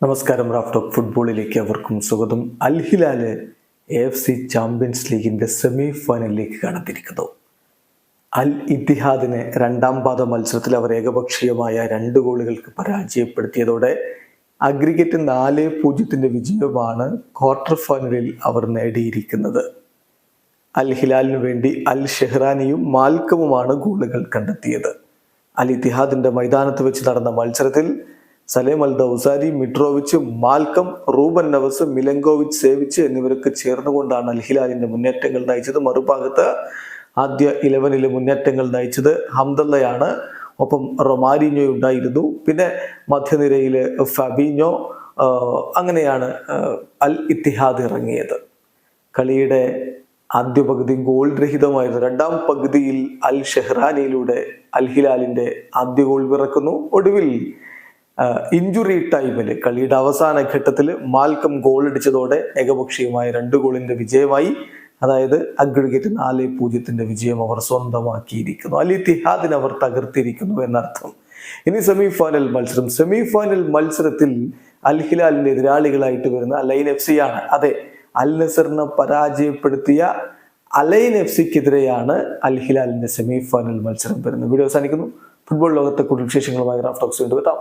നമസ്കാരം. Raf talk ഫുട്ബോളിലേക്ക് അവർക്കും സ്വാഗതം. അൽ ഹിലാല് AFC ചാമ്പ്യൻസ് ലീഗിന്റെ സെമി ഫൈനലിലേക്ക് കടന്നിരിക്കുന്നു. അൽ ഇത്തിഹാദിനെ രണ്ടാം പാദ മത്സരത്തിൽ അവർ ഏകപക്ഷീയമായ 2 ഗോളുകൾക്ക് പരാജയപ്പെടുത്തിയതോടെ അഗ്രിഗേറ്റ് 4-0 വിജയമാണ് ക്വാർട്ടർ ഫൈനലിൽ അവർ നേടിയിരിക്കുന്നത്. അൽ ഹിലാലിനു വേണ്ടി അൽ ഷെഹ്റാനിയും മാൽക്കമുമാണ് ഗോളുകൾ കണ്ടെത്തിയത്. അൽ ഇത്തിഹാദിന്റെ മൈതാനത്ത് വെച്ച് നടന്ന മത്സരത്തിൽ സലേം അൽ ദൗസാരി, മിട്രോവിച്ച്, മാൽക്കം, റൂബൻ നവസ്, മിലങ്കോവിച്ച്, സേവിച്ച് എന്നിവരൊക്കെ ചേർന്നുകൊണ്ടാണ് അൽ ഹിലാലിന്റെ മുന്നേറ്റങ്ങൾ നയിച്ചത്. മറുഭാഗത്ത് ആദ്യ 11 മുന്നേറ്റങ്ങൾ നയിച്ചത് ഹംദല്ലയാണ്. ഒപ്പം റൊമാരിഞ്ഞോ ഉണ്ടായിരുന്നു. പിന്നെ മധ്യനിരയിൽ ഫാബിഞ്ഞോ. അങ്ങനെയാണ് അൽ ഇത്തിഹാദ് ഇറങ്ങിയത്. കളിയുടെ ആദ്യ പകുതി ഗോൾ രഹിതമായിരുന്നു. രണ്ടാം പകുതിയിൽ അൽ ഷെഹ്റാനിയിലൂടെ അൽ ഹിലാലിന്റെ ആദ്യ ഗോൾ പിറക്കുന്നു. ഒടുവിൽ ഇഞ്ചുറി ടൈമിൽ കളിയുടെ അവസാന ഘട്ടത്തിൽ മാൽക്കം ഗോൾ അടിച്ചതോടെ ഏകപക്ഷീയമായ 2 ഗോളിന്റെ വിജയമായി. അതായത് അഗ്രിഗേറ്റ് 4-0 വിജയം അവർ സ്വന്തമാക്കിയിരിക്കുന്നു. അൽ ഇത്തിഹാദിനെ അവർ തകർത്തിരിക്കുന്നു എന്നർത്ഥം. ഇനി സെമി ഫൈനൽ മത്സരത്തിൽ അൽ ഹിലാലിന്റെ എതിരാളികളായിട്ട് വരുന്ന അലൈൻ FC ആണ്. അതെ, അൽ നസറിനെ പരാജയപ്പെടുത്തിയ അലൈൻ FCക്കെതിരെയാണ് അൽ ഹിലാലിന്റെ സെമി ഫൈനൽ മത്സരം വരുന്നത്. വീഡിയോ അവസാനിക്കുന്നു. ഫുട്ബോൾ ലോകത്തെ കൂടുതൽ വിശേഷങ്ങളുമായി റാഫ് ടോക്സ് വീണ്ടും എത്താം.